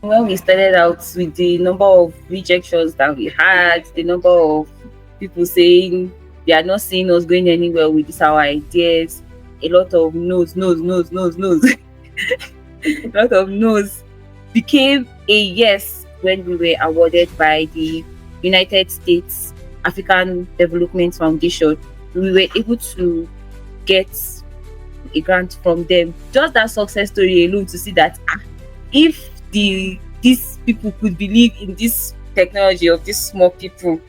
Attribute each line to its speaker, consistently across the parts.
Speaker 1: When we started out with the number of rejections that we had, the number of people saying they are not seeing us going anywhere with this our ideas, a lot of no's, no's, no's, no's, no's, a lot of no's became a yes when we were awarded by the United States African Development Foundation. We were able to get a grant from them. Just that success story alone to see that if these people could believe in this technology of these small people,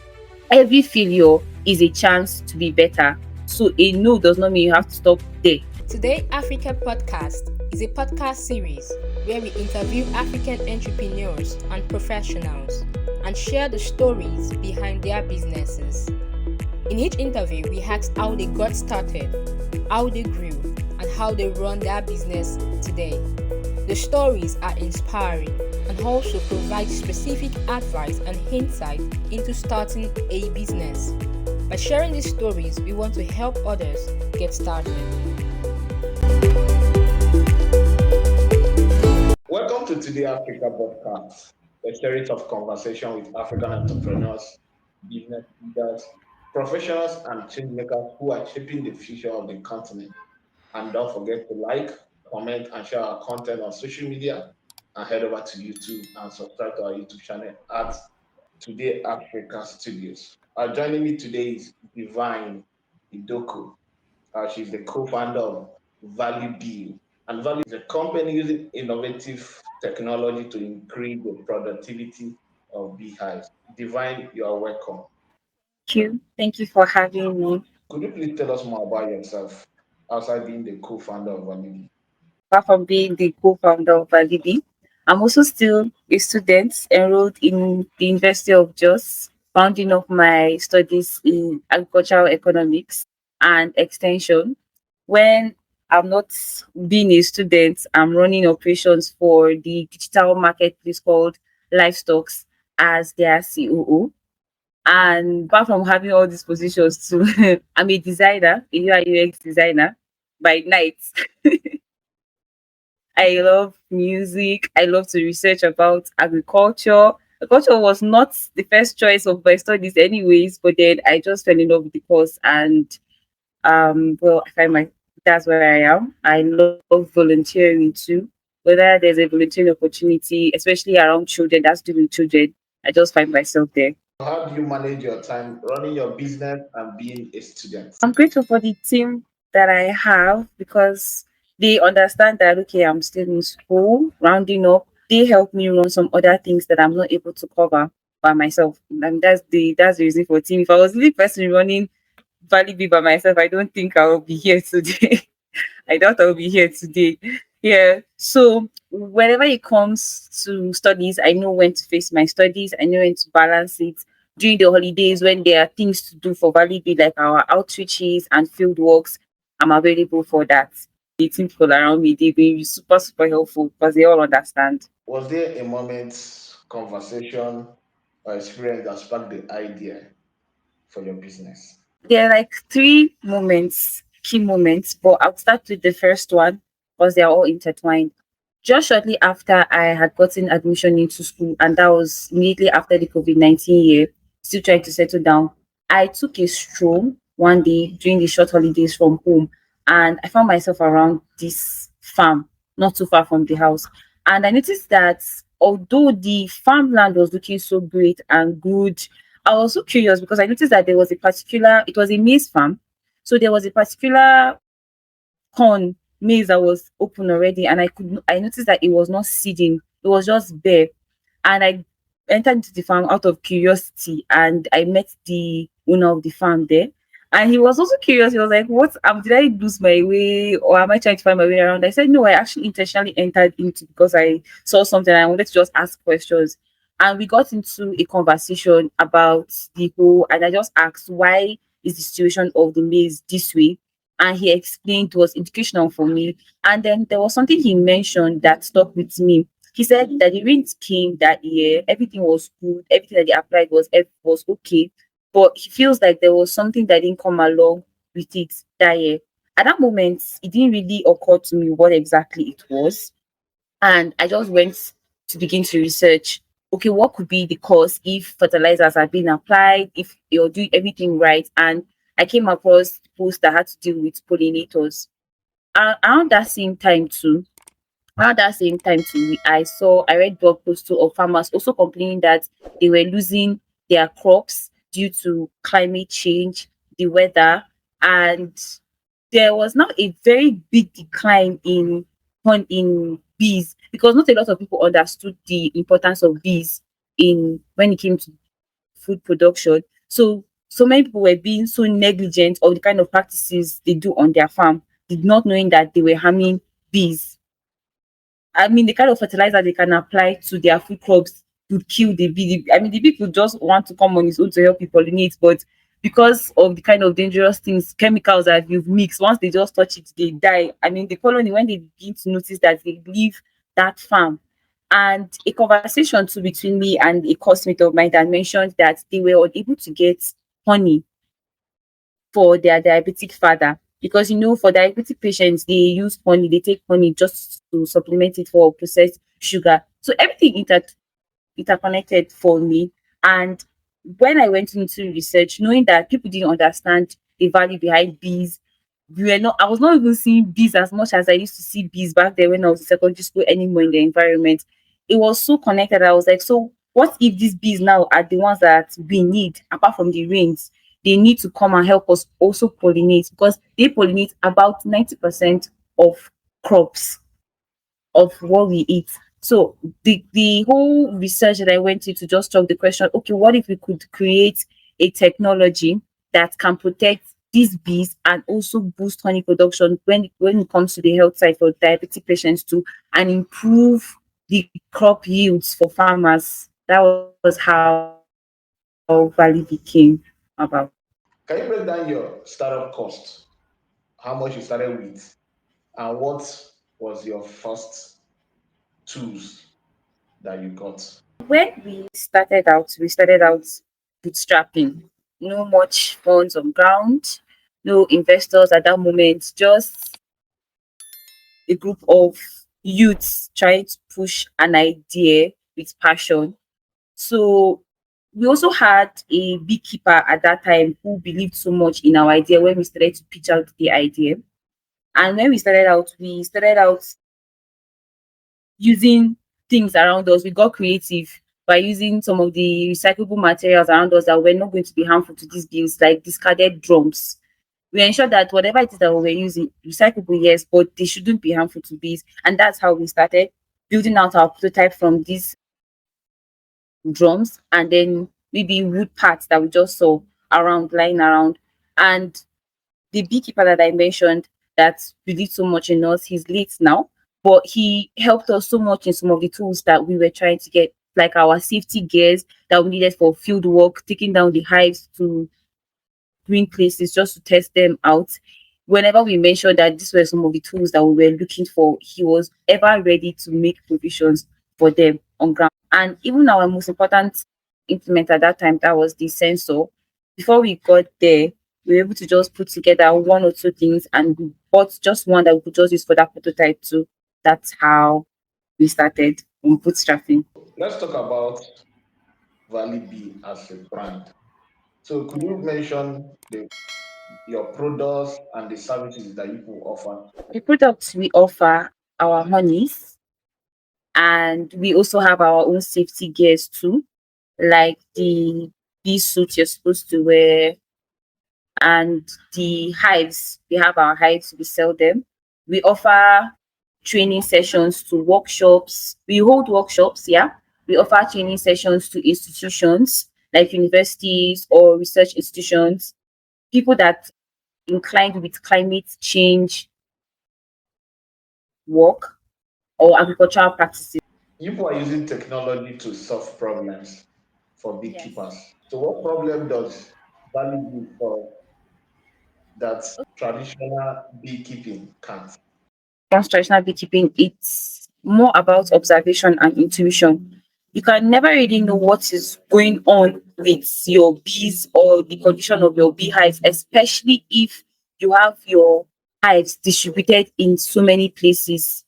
Speaker 1: every failure is a chance to be better. So a no does not mean you have to stop there.
Speaker 2: Today Africa Podcast is a podcast series where we interview African entrepreneurs and professionals and share the stories behind their businesses. In each interview, we ask how they got started, how they grew, and how they run their business today. The stories are inspiring and also provide specific advice and insight into starting a business. By sharing these stories, we want to help others get started.
Speaker 3: Welcome to Today Africa podcast, a series of conversation with African entrepreneurs, business leaders, professionals, and changemakers who are shaping the future of the continent. And don't forget to like, comment, and share our content on social media. And head over to YouTube and subscribe to our YouTube channel at Today Africa Studios. Joining me today is Divine Idokoh. She's the co-founder of ValleyBee. And Valley is a company using innovative technology to increase the productivity of beehives. Divine, you are welcome.
Speaker 1: Thank you. Thank you for having me.
Speaker 3: Could you please tell us more about yourself outside being the co-founder of ValleyBee?
Speaker 1: Apart from being the co-founder of ValleyBee, I'm also still a student enrolled in the University of Jos, rounding up my studies in agricultural economics and extension. When I'm not being a student, I'm running operations for the digital marketplace called Livestocx as their COO. And apart from having all these positions too, I'm a designer, a UI UX designer by night. I love music. I love to research about agriculture. Agriculture was not the first choice of my studies, anyways, but then I just fell in love with the course, and well, I find my that's where I am. I love volunteering too. Whether there's a volunteering opportunity, especially around children, that's doing with children, I just find myself there.
Speaker 3: How do you manage your time running your business and being a student?
Speaker 1: I'm grateful for the team that I have because they understand that okay, I'm still in school, rounding up. They help me run some other things that I'm not able to cover by myself. And that's the reason for team. If I was the only person running Valley Bee by myself, I don't think I will be here today. I doubt I'll be here today. Yeah. So whenever it comes to studies, I know when to face my studies. I know when to balance it. During the holidays, when there are things to do for Valley Bee, like our outreaches and field works, I'm available for that. The team people around me, they've been super, super helpful because they all understand.
Speaker 3: Was there a moment, conversation, or experience that sparked the idea for your business?
Speaker 1: There are like three moments, key moments, but I'll start with the first one because they are all intertwined. Just shortly after I had gotten admission into school, and that was immediately after the COVID-19 year, still trying to settle down, I took a stroll one day during the short holidays from home, and I found myself around this farm, not too far from the house. And I noticed that although the farmland was looking so great and good, I was so curious because I noticed that it was a maize farm. So there was a particular corn maize that was open already, and I noticed that it was not seeding, it was just bare. And I entered into the farm out of curiosity, and I met the owner of the farm there. And he was also curious. He was like, "What? Did I lose my way, or am I trying to find my way around?" I said, "No, I actually intentionally entered into because I saw something. And I wanted to just ask questions." And we got into a conversation about the whole. And I just asked, "Why is the situation of the maize this way?" And he explained, it was educational for me. And then there was something he mentioned that stuck with me. He said that the rains came that year, everything was good, everything that they applied was okay, but he feels like there was something that didn't come along with it that year. At that moment, it didn't really occur to me what exactly it was, and I just went to begin to research, okay, what could be the cause if fertilizers are being applied, if you're doing everything right. And I came across posts that had to do with pollinators. Around that same time too, I read blog posts too of farmers also complaining that they were losing their crops due to climate change, the weather, and there was now a very big decline in bees, because not a lot of people understood the importance of bees in when it came to food production. So many people were being so negligent of the kind of practices they do on their farm, did not knowing that they were harming bees. I mean, the kind of fertilizer they can apply to their food crops would kill the bee. I mean, the bee could just want to come on its own to help you pollinate, but because of the kind of dangerous things, chemicals that you've mixed, once they just touch it, they die. I mean, the colony, when they begin to notice that, they leave that farm. And a conversation too between me and a classmate of mine that mentioned that they were unable to get honey for their diabetic father, because for diabetic patients they use honey, they take honey just to supplement it for processed sugar. So everything interconnected for me. And when I went into research, knowing that people didn't understand the value behind bees, I was not even seeing bees as much as I used to see bees back then when I was in secondary school anymore in the environment. It was so connected. I was like, so what if these bees now are the ones that we need apart from the rains? They need to come and help us also pollinate, because they pollinate about 90% of crops of what we eat. So the whole research that I went to just struck the question, okay, what if we could create a technology that can protect these bees and also boost honey production when it comes to the health side for diabetic patients too, and improve the crop yields for farmers. That was how Valley became about.
Speaker 3: Can you break down your startup cost? How much you started with, and what was your first tools that you got?
Speaker 1: When we started out bootstrapping. No much funds on ground, no investors at that moment, just a group of youths trying to push an idea with passion. So we also had a beekeeper at that time who believed so much in our idea when we started to pitch out the idea. And when we started out using things around us. We got creative by using some of the recyclable materials around us that were not going to be harmful to these bees, like discarded drums. We ensured that whatever it is that we were using, recyclable, yes, but they shouldn't be harmful to bees. And that's how we started building out our prototype from these drums, and then maybe wood parts that we just saw lying around. And the beekeeper that I mentioned that believed so much in us, he's late now, but he helped us so much in some of the tools that we were trying to get, like our safety gears that we needed for field work, taking down the hives to green places just to test them out. Whenever we mentioned that these were some of the tools that we were looking for, he was ever ready to make provisions for them on ground. And even our most important implement at that time, that was the sensor. Before we got there, we were able to just put together one or two things, and we bought just one that we could just use for that prototype too. That's how we started on bootstrapping.
Speaker 3: Let's talk about ValleyBee as a brand. So, could you mention your products and the services that you will offer?
Speaker 1: The products we offer, our honeys, and we also have our own safety gears too, like the bee suit you're supposed to wear, and the hives. We have our hives, we sell them. We offer training sessions to workshops. We hold workshops, yeah. We offer training sessions to institutions like universities or research institutions, people that inclined with climate change work or agricultural practices.
Speaker 3: You are using technology to solve problems for
Speaker 1: Yes.
Speaker 3: beekeepers. So, what problem does ValleyBee solve that traditional beekeeping can't?
Speaker 1: Once traditional beekeeping, it's more about observation and intuition. You can never really know what is going on with your bees or the condition of your beehives, especially if you have your hives distributed in so many places.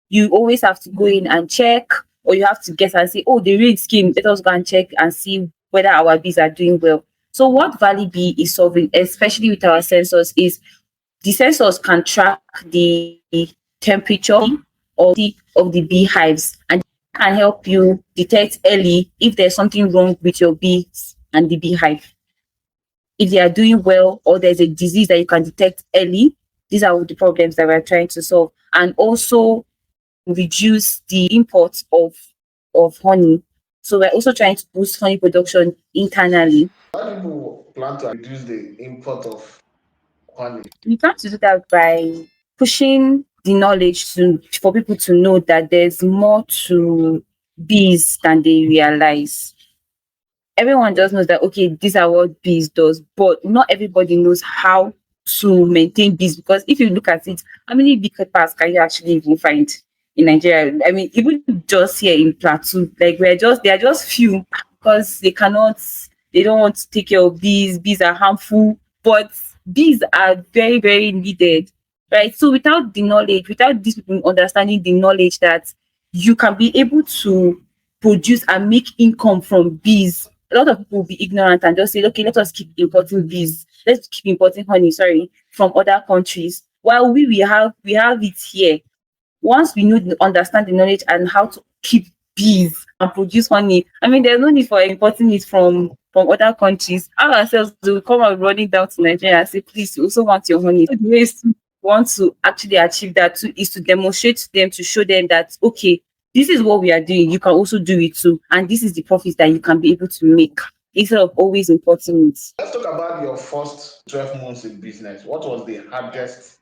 Speaker 1: You always have to go in and check. or you have to guess and say, oh, the rain came, let us go and check and see whether our bees are doing well. So what ValleyBee is solving, especially with our sensors, is the sensors can track the temperature of the beehives, and can help you detect early if there's something wrong with your bees and the beehive. If they are doing well or there's a disease that you can detect early, these are the problems that we're trying to solve. And also reduce the import of honey. So we're also trying to boost honey production internally.
Speaker 3: How people plan to reduce the import of honey?
Speaker 1: We plan to do that by pushing the knowledge to for people to know that there's more to bees than they realize. Everyone just knows that okay, these are what bees does, but not everybody knows how to maintain bees, because if you look at it, how many beekeepers can you actually even find in Nigeria? I mean, even just here in Plateau, like they are just few, because they don't want to take care of bees. Bees are harmful, but bees are very, very needed, right? So without the knowledge, without these people understanding the knowledge that you can be able to produce and make income from bees, a lot of people will be ignorant and just say, okay, let us keep importing bees. Let's keep importing honey, sorry, from other countries. While we have it here. Once we know understand the knowledge and how to keep bees and produce honey, I mean, there's no need for importing it from other countries. Ourselves will come out running down to Nigeria and say, please, we also want your honey. So the ways to want to actually achieve that too is to demonstrate to them, to show them that okay, this is what we are doing. You can also do it too, and this is the profits that you can be able to make instead of always importing it.
Speaker 3: Let's talk about your first 12 months in business. What was the hardest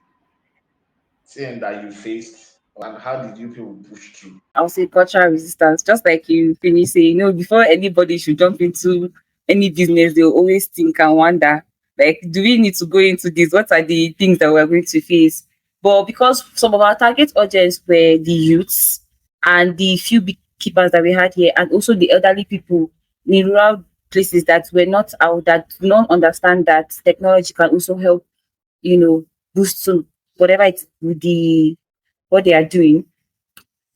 Speaker 3: thing that you faced, and how did you people push through?
Speaker 1: I'll say cultural resistance. Just like you finish saying, before anybody should jump into any business, they'll always think and wonder, like, do we need to go into this? What are the things that we're going to face? But because some of our target audience were the youths and the few beekeepers that we had here, and also the elderly people in rural places that were not out, that do not understand that technology can also help, boost to whatever it's the what they are doing,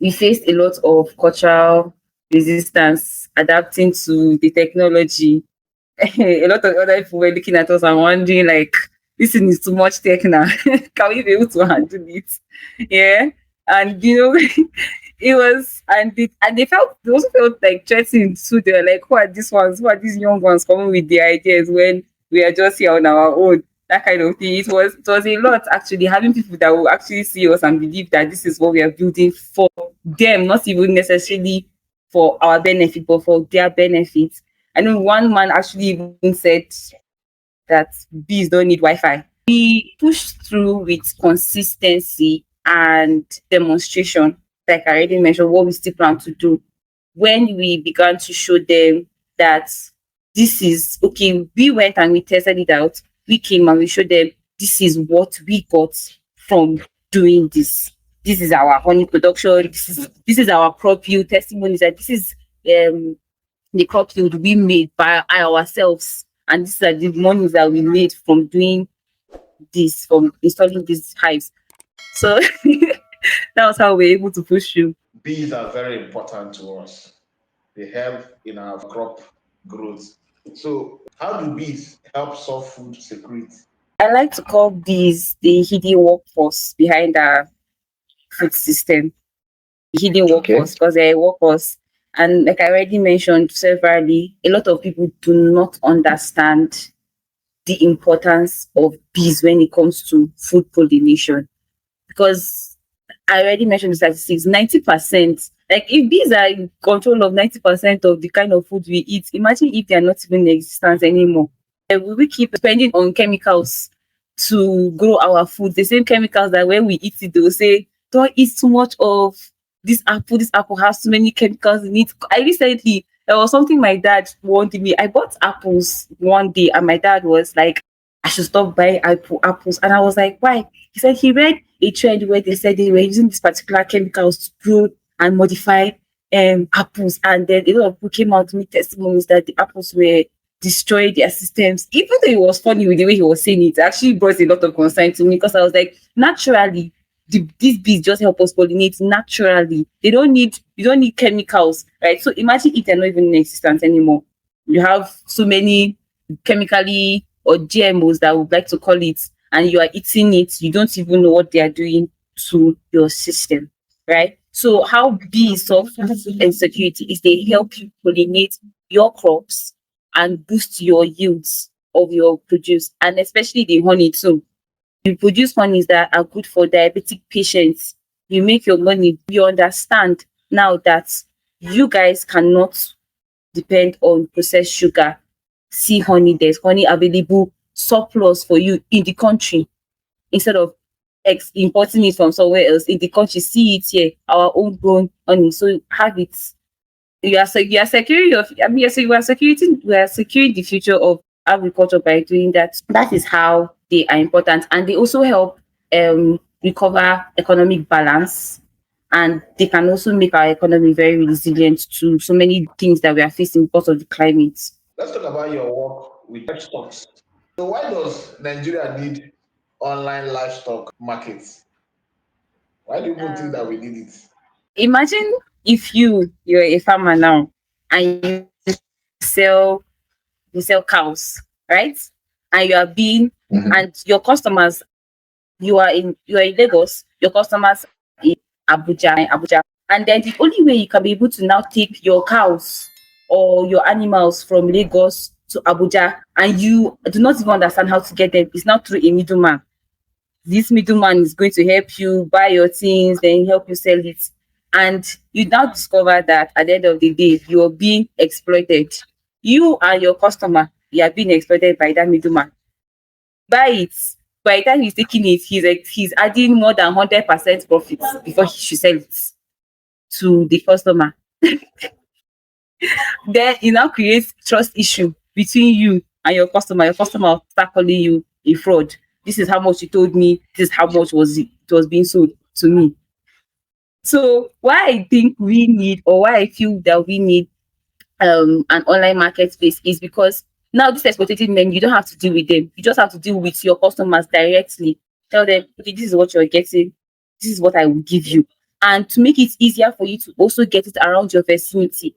Speaker 1: we faced a lot of cultural resistance adapting to the technology. A lot of other people were looking at us and wondering, like, this thing is too much tech now. Can we be able to handle it? Yeah. And it was and they also felt like threatened too. They were like, who are these ones? Who are these young ones coming with their ideas when we are just here on our own? That kind of thing. It was a lot actually, having people that will actually see us and believe that this is what we are building for them, not even necessarily for our benefit, but for their benefit. I know one man actually even said that bees don't need Wi-Fi. We pushed through with consistency and demonstration, like I already mentioned, what we still plan to do. When we began to show them that this is okay, we went and we tested it out. We came and we showed them this is what we got from doing this. This is our honey production. This is our crop yield testimonies. That this is the crop yield we made by ourselves, and these are the monies that we made from doing this, from installing these hives. So that was how we were able to push through.
Speaker 3: Bees are very important to us. They help in our crop growth. So, how do bees help solve food security?
Speaker 1: I like to call bees the hidden workforce behind our food system. Hidden workforce, because they're workforce. And like I already mentioned severally, a lot of people do not understand the importance of bees when it comes to food pollination. Because I already mentioned the statistics, 90%. Like if bees are in control of 90% of the kind of food we eat, imagine if they are not even in existence anymore. We keep spending on chemicals to grow our food. The same chemicals that when we eat it, they will say, don't eat too much of this apple. This apple has too many chemicals in it. I recently, there was something my dad wanted me. I bought apples one day and my dad was like, I should stop buying apples. And I was like, why? He said he read a trend where they said they were using these particular chemicals to grow and modify apples. And then a lot of people came out to make testimonies that the apples were destroying their systems. Even though it was funny with the way he was saying it, it actually brought a lot of concern to me, because I was like, naturally, these bees just help us pollinate naturally. They don't need you don't need chemicals, right? So imagine if they're not even in existence anymore. You have so many chemically or GMOs that would like to call it, and you are eating it, you don't even know what they are doing to your system, right? So how bees solve food insecurity is they help you pollinate your crops and boost your yields of your produce, and especially the honey too. You produce honeys that are good for diabetic patients. You make your money. You understand now that you guys cannot depend on processed sugar. See honey, there's honey available surplus for you in the country instead of importing it from somewhere else in the country. See it here, our own grown honey. So have it. You are securing your I mean you are securing the future of agriculture by doing that. That is how they are important, and they also help recover economic balance, and they can also make our economy very resilient to so many things that we are facing because of the climate.
Speaker 3: Let's talk about your work with livestock. So why does Nigeria need online livestock markets? Why do you even think that we need it?
Speaker 1: Imagine if you're a farmer now and sell you sell cows, right? And you are being
Speaker 3: Mhm.
Speaker 1: and your customers you are in Lagos, your customers in Abuja. And then the only way you can be able to now take your cows or your animals from Lagos to Abuja, and you do not even understand how to get them, is not through a middleman. This middleman is going to help you buy your things, then help you sell it. And you now discover that at the end of the day, you're being exploited. You and your customer, you are being exploited by that middleman. Buy it. By the time he's taking it, he's adding more than 100% profit before he should sell it to the customer. Then it now creates trust issue between you and your customer. Your customer will start calling you a fraud. This is how much you told me. This is how much it was being sold to me. So why I think we need, or why I feel that we need an online marketplace, is because now these exploitative men, you don't have to deal with them. You just have to deal with your customers directly. Tell them, okay, this is what you're getting. This is what I will give you. And to make it easier for you to also get it around your vicinity,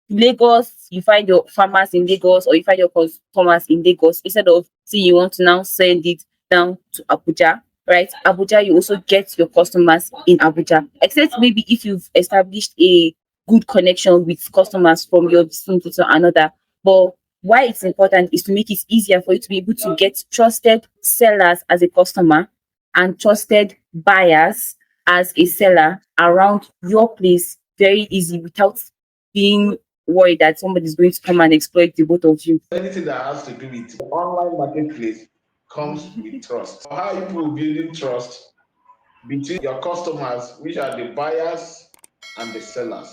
Speaker 1: Lagos, you find your farmers in Lagos, or you find your customers in Lagos, instead of say you want to now send it down to Abuja, right? Abuja, you also get your customers in Abuja. Except maybe if you've established a good connection with customers from your vicinity to another. But why it's important is to make it easier for you to be able to get trusted sellers as a customer and trusted buyers as a seller around your place very easy, without being worried that somebody's going to come and exploit the both of you.
Speaker 3: Anything that has to do with online marketplace comes with trust. How are you people building trust between your customers, which are the buyers and the sellers?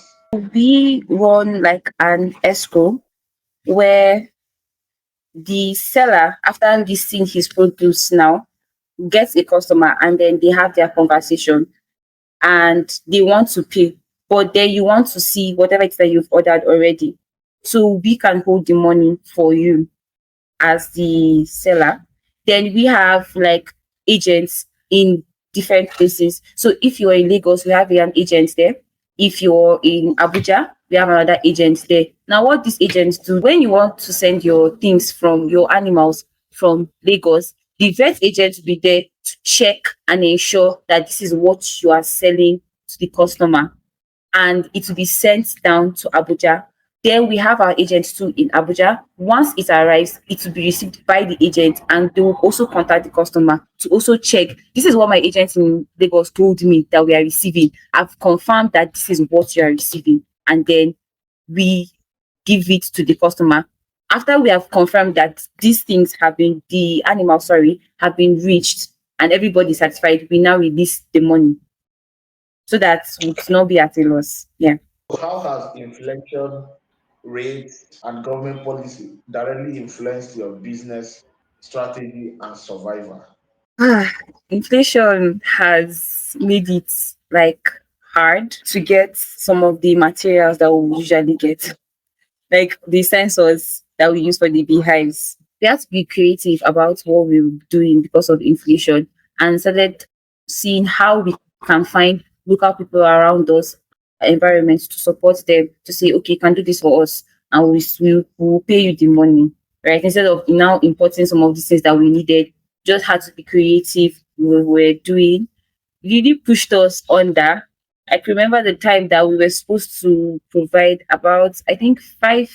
Speaker 1: We run like an escrow where the seller, after listing his produce now, gets a customer, and then they have their conversation and they want to pay. But then you want to see whatever it is that you've ordered already. So we can hold the money for you as the seller. Then we have like agents in different places. So if you're in Lagos, we have an agent there. If you're in Abuja, we have another agent there. Now, what these agents do, when you want to send your things from your animals from Lagos, the vet agent will be there to check and ensure that this is what you are selling to the customer, and it will be sent down to Abuja. Then we have our agent too in Abuja. Once it arrives, it will be received by the agent, and they will also contact the customer to also check. This is what my agent in Lagos told me that we are receiving. I've confirmed that this is what you are receiving, and then we give it to the customer. After we have confirmed that these things have been, the animal, sorry, have been reached and everybody is satisfied, we now release the money so that would not be at a loss. Yeah.
Speaker 3: How has inflation rates and government policy directly influenced your business strategy and survival?
Speaker 1: Inflation has made it like hard to get some of the materials that we usually get, like the sensors that we use for the beehives. We have to be creative about what we're doing because of inflation, and started seeing how we can find local people around us, environments to support them to say, okay, you can do this for us and we will pay you the money, right? Instead of now importing some of the things that we needed, just had to be creative. We were doing really pushed us under. I can remember the time that we were supposed to provide about, I think, 5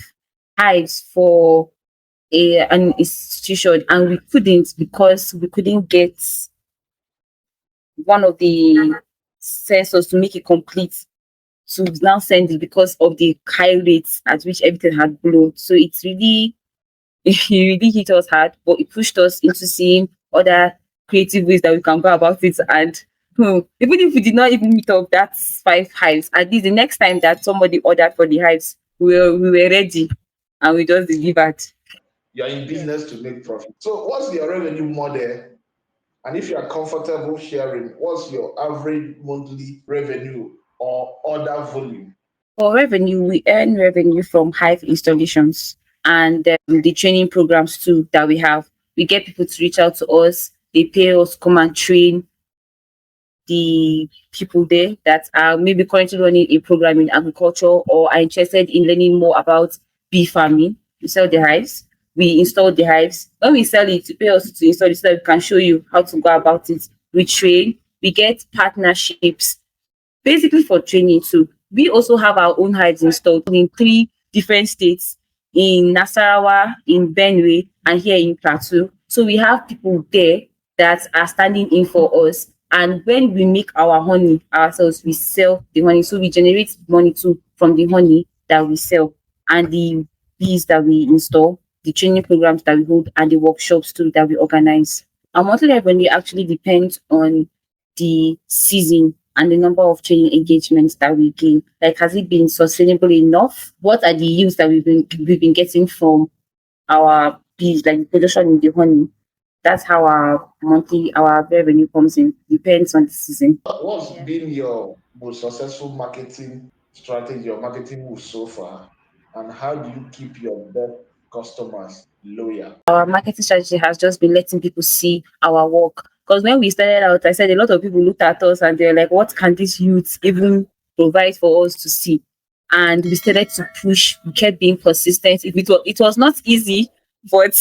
Speaker 1: hives for an institution, and we couldn't because we couldn't get one of the sensors to make it complete to now send it because of the high rates at which everything had blown. So it's really it really hit us hard, but it pushed us into seeing other creative ways that we can go about it. And even if we did not even meet up that 5 hives, at least the next time that somebody ordered for the hives, we were ready and we just delivered.
Speaker 3: You're in
Speaker 2: Yeah.
Speaker 3: business to make profit. So, what's your revenue model? And if you are comfortable sharing, what's your average monthly revenue or order volume?
Speaker 1: For revenue, we earn revenue from hive installations and the training programs too that we have. We get people to reach out to us. They pay us to come and train the people there that are maybe currently running a program in agriculture or are interested in learning more about bee farming. We sell the hives. We install the hives. When we sell it, you pay us to install it so that we can show you how to go about it. We train. We get partnerships basically for training too. We also have our own hives installed in 3 different states, in Nasarawa, in Benue, and here in Plateau. So we have people there that are standing in for us. And when we make our honey ourselves, we sell the honey. So we generate money too from the honey that we sell and the bees that we install, the training programs that we hold, and the workshops too that we organize. Our monthly revenue actually depends on the season and the number of training engagements that we gain. Like, has it been sustainable enough? What are the yields that we've been getting from our bees, like the production in the honey? That's how our revenue comes in. Depends on the season.
Speaker 3: What's
Speaker 2: Yeah.
Speaker 3: been your most successful marketing strategy or marketing move so far? And how do you keep your best customers loyal?
Speaker 1: Our marketing strategy has just been letting people see our work. Because when we started out, I said a lot of people looked at us and they're like, what can these youths even provide for us to see? And we started to push, we kept being persistent. It was not easy, but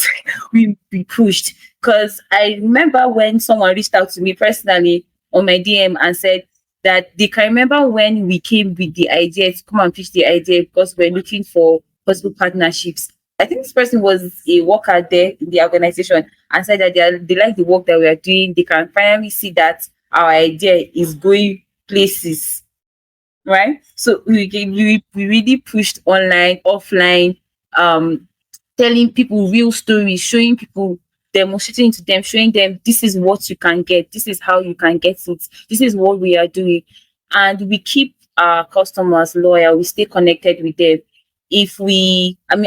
Speaker 1: we pushed. Because I remember when someone reached out to me personally on my DM and said that they can remember when we came with the idea to come and pitch the idea because we're looking for possible partnerships. I think this person was a worker there in the organization and said that they like the work that we are doing. They can finally see that our idea is going places, right? So we really pushed online, offline, um, telling people real stories, showing people, demonstrating to them, showing them this is what you can get, this is how you can get it, this is what we are doing. And we keep our customers loyal, we stay connected with them.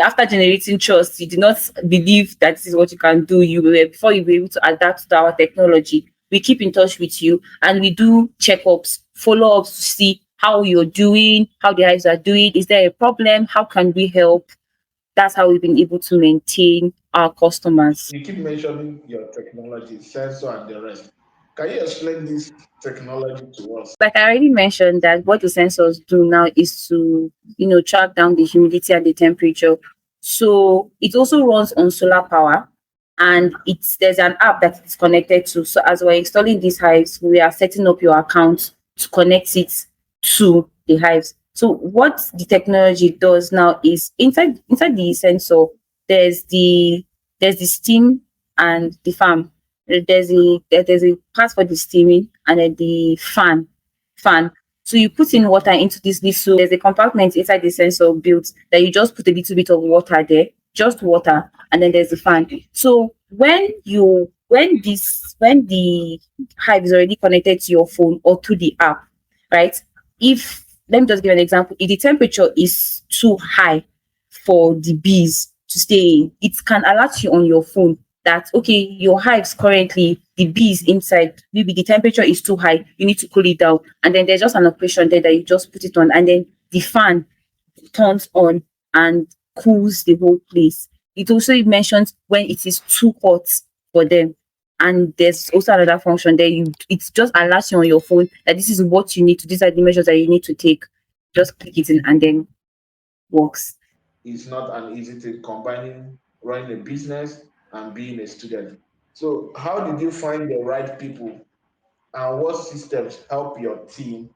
Speaker 1: After generating trust, you do not believe that this is what you can do. Before you were able to adapt to our technology. We keep in touch with you and we do checkups, follow ups to see how you're doing, how the hives are doing. Is there a problem? How can we help? That's how we've been able to maintain our customers.
Speaker 3: You keep mentioning your technology, sensor, and the rest. Can you explain this technology to us?
Speaker 1: Like I already mentioned, that what the sensors do now is to, track down the humidity and the temperature. So it also runs on solar power, and there's an app that it's connected to. So as we're installing these hives, we are setting up your account to connect it to the hives. So what the technology does now is inside the sensor, there's the there's the steam and the fan. There's a part for the steaming and then the fan. So you put in water into this little. There's a compartment inside the sensor built that you just put a little bit of water there, just water, and then there's the fan. So when the hive is already connected to your phone or to the app, right? If Let me just give an example. If the temperature is too high for the bees to stay in, it can alert you on your phone that okay, your hives currently, the bees inside, maybe the temperature is too high, you need to cool it down. And then there's just an operation there that you just put it on, and then the fan turns on and cools the whole place. It also mentions when it is too hot for them. And there's also another function there. It's just alerts you on your phone that this is what you need to. These are the measures that you need to take. Just click it in and then works.
Speaker 3: It's not an easy thing combining running a business and being a student. So, how did you find the right people and what systems help your team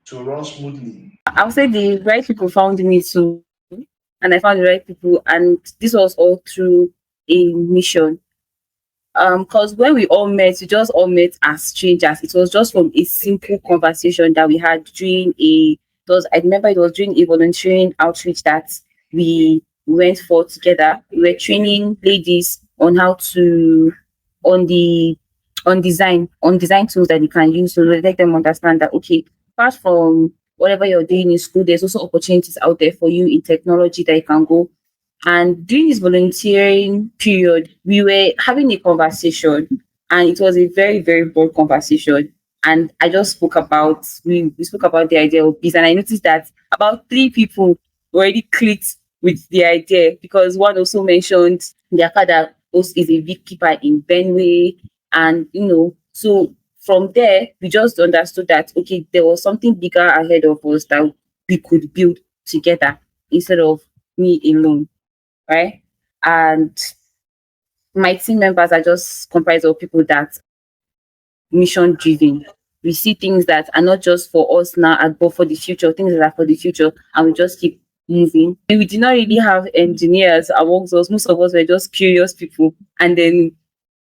Speaker 3: to run smoothly?
Speaker 1: I would say the right people found me too, and I found the right people, and this was all through a mission. Because when we all met, we just all met as strangers. It was just from a simple conversation that we had during a. It was I remember it was during a volunteering outreach that we went for together. We were training ladies on how to on the on design tools that you can use to let them understand that okay, apart from whatever you're doing in school, there's also opportunities out there for you in technology that you can go. And during this volunteering period, we were having a conversation, and it was a very, very broad conversation. And I just spoke about we spoke about the idea of peace, and I noticed that about three people already clicked with the idea because one also mentioned their father also is a beekeeper in Benway, and so from there we just understood that okay, there was something bigger ahead of us that we could build together instead of me alone, right? And my team members are just comprised of people that mission driven. We see things that are not just for us now, but for the future, things that are for the future, and we just keep moving. And we did not really have engineers amongst us. Most of us were just curious people, and then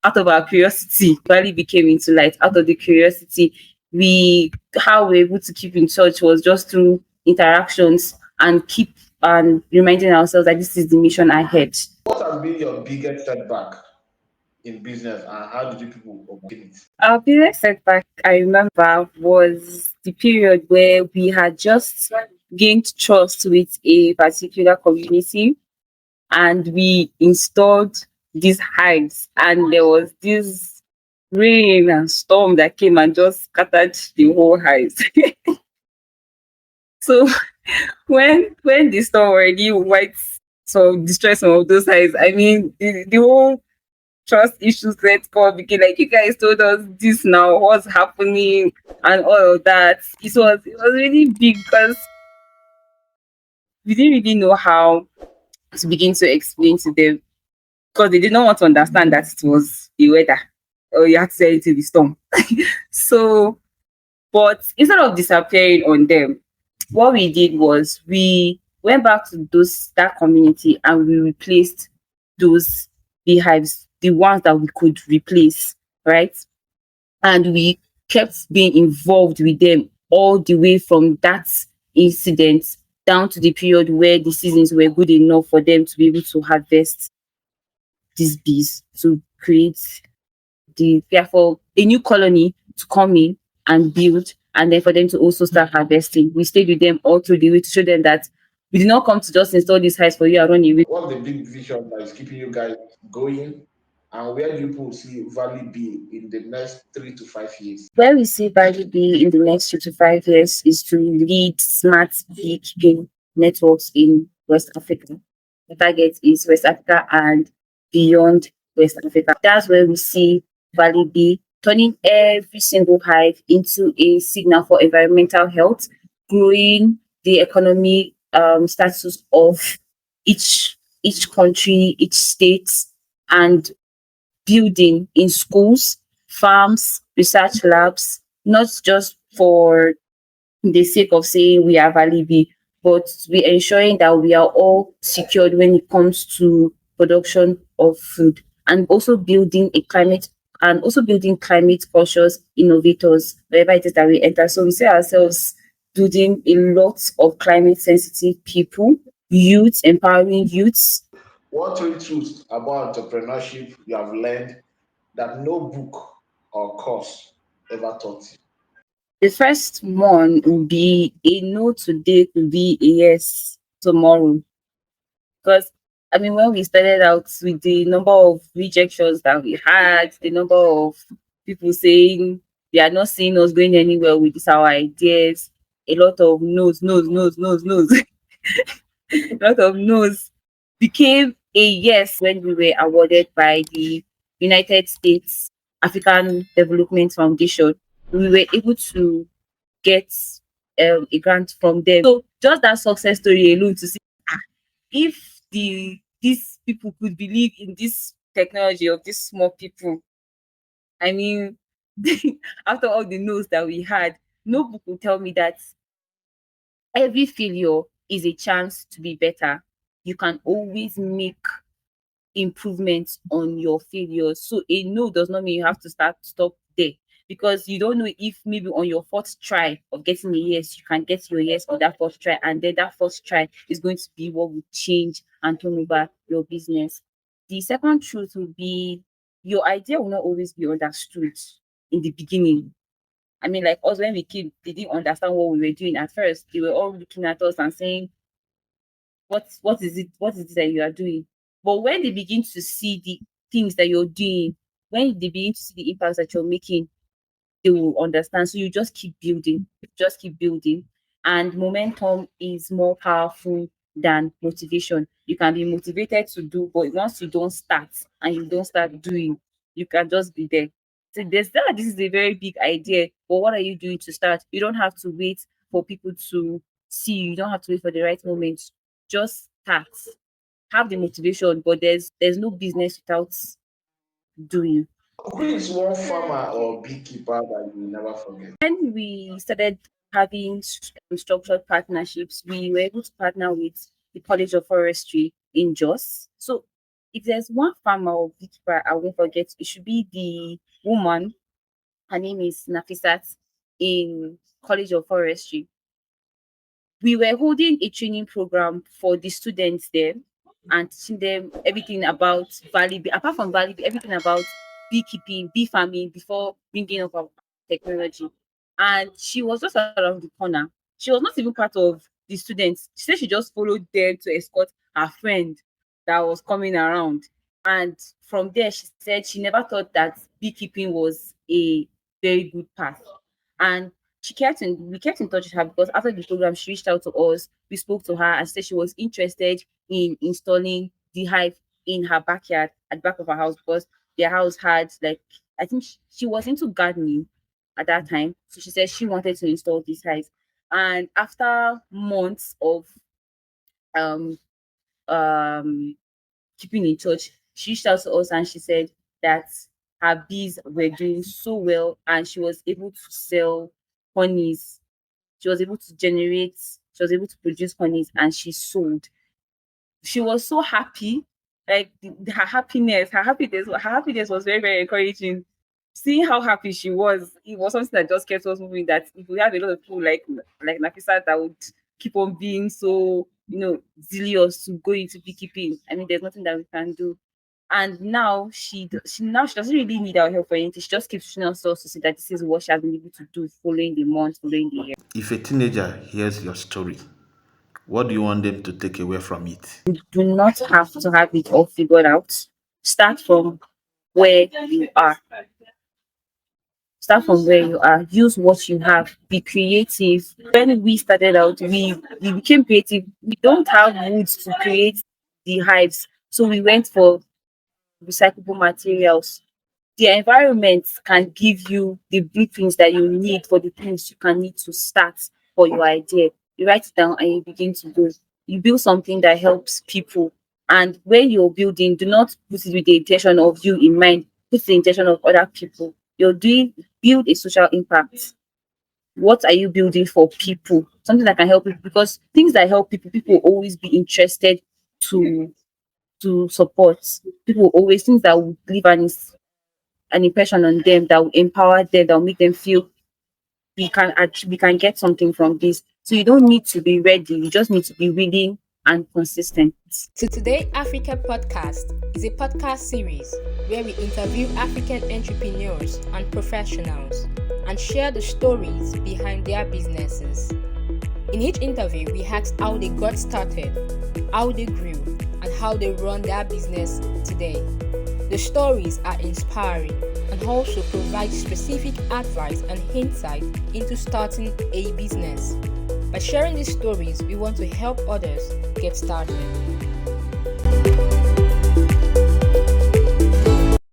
Speaker 1: out of our curiosity, Valley became into light. Out of the curiosity, we how we were able to keep in touch was just through interactions and keep reminding ourselves that this is the mission ahead.
Speaker 3: What has been your biggest setback in business and how did you people overcome it?
Speaker 1: Our biggest setback, I remember, was the period where we had just gained trust with a particular community and we installed these hives, and there was this rain and storm that came and just scattered the whole hives. So when the storm already wiped some destroy some of those hives, I mean the whole trust issues let's go begin like you guys told us this now, what's happening and all of that. It was really big because we didn't really know how to begin to explain to them because they did not want to understand that it was the weather or you had to sell it to the storm. So but instead of disappearing on them, what we did was we went back to those that community and we replaced those beehives, the ones that we could replace, right? And we kept being involved with them all the way from that incident down to the period where the seasons were good enough for them to be able to harvest these bees to create for a new colony to come in and build, and then for them to also start harvesting. We stayed with them all through the way to show them that we did not come to just install these hives for you and run away.
Speaker 3: What's the big vision that is keeping you guys going? And where do you people see Valley be in the next 3 to 5 years?
Speaker 1: Where we see ValleyBee in the next 2 to 5 years is to lead smart beekeeping networks in West Africa. The target is West Africa and beyond West Africa. That's where we see ValleyBee turning every single hive into a signal for environmental health, growing the economic status of each country, each state, and building in schools, farms, research labs, not just for the sake of saying we are ValleyBee, but we ensuring that we are all secured when it comes to production of food, and also building climate conscious innovators wherever it is that we enter. So we see ourselves building a lot of climate sensitive people, youth, empowering youths.
Speaker 3: What three truths about entrepreneurship you have learned that no book or course ever taught you?
Speaker 1: The first one will be a no today could be a yes tomorrow. Because I mean, when we started out with the number of rejections that we had, the number of people saying they are not seeing us going anywhere with this our ideas, a lot of no's, no's, no's, no's, no's, a lot of no's became a yes when we were awarded by the United States African Development Foundation. We were able to get a grant from them. So just that success story alone to see, ah, if these people could believe in this technology of these small people, I mean, after all the no's that we had, no book will tell me that every failure is a chance to be better. You can always make improvements on your failures. So a no does not mean you have to stop there, because you don't know if maybe on your fourth try of getting a yes, you can get your yes on that fourth try, and then that first try is going to be what will change and turn over your business. The second truth will be your idea will not always be understood in the beginning. I mean, like us when we came, they didn't understand what we were doing at first. They were all looking at us and saying, what is it? What is it that you are doing? But when they begin to see the things that you're doing, when they begin to see the impacts that you're making, they will understand. So you just keep building. And momentum is more powerful than motivation. You can be motivated to do, but once you don't start and you don't start doing, you can just be there. So this is a very big idea. But what are you doing to start? You don't have to wait for people to see you. You don't have to wait for the right moment. Just start. Have the motivation, but there's no business without doing.
Speaker 3: Who is one farmer or beekeeper that you will never forget?
Speaker 1: When we started having structured partnerships, we were able to partner with the College of Forestry in Jos. So if there's one farmer or beekeeper I won't forget, it should be the woman. Her name is Nafisat in College of Forestry. We were holding a training program for the students there and teaching them everything about ValleyBee, apart from ValleyBee, everything about beekeeping, bee farming before bringing up our technology. And she was just around the corner. She was not even part of the students. She said she just followed them to escort her friend that was coming around. And from there, she said she never thought that beekeeping was a very good path. And we kept in touch with her because after the program she reached out to us, we spoke to her and said she was interested in installing the hive in her backyard at the back of her house, because their house had, like, I think she was into gardening at that time, so she said she wanted to install this hive. And after months of um um keeping in touch, she reached out to us and she said that her bees were doing so well and she was able to sell honeys. She was able to generate, she was able to produce honeys and she sold. She was so happy. Like her happiness was very, very encouraging. Seeing how happy she was, it was something that just kept us moving. That if we have a lot of people like Nafisa that would keep on being so, zealous to go into beekeeping, I mean, there's nothing that we can do. And now she doesn't really need our help for anything. She just keeps pushing us to see that this is what she has been able to do following the month, following the year.
Speaker 4: If a teenager hears your story, what do you want them to take away from it?
Speaker 1: Do not have to have it all figured out. Start from where you are. Start from where you are. Use what you have. Be creative. When we started out, we became creative. We don't have woods to create the hives, so we went for recyclable materials. The environment can give you the blueprints that you need for the things you can need to start for your idea. You write it down and you begin to build. You build something that helps people. And when you're building, do not put it with the intention of you in mind. Put the intention of other people. Build a social impact. What are you building for people? Something that can help people, because things that help people, people will always be interested to support. People will always, things that will leave an impression on them, that will empower them, that will make them feel we can get something from this. So you don't need to be ready. You just need to be willing and consistent.
Speaker 2: To Today Africa podcast is a podcast series where we interview African entrepreneurs and professionals and share the stories behind their businesses. In each interview, we ask how they got started, how they grew, and how they run their business today. The stories are inspiring and also provide specific advice and insight into starting a business. By sharing these stories, we want to help others get started.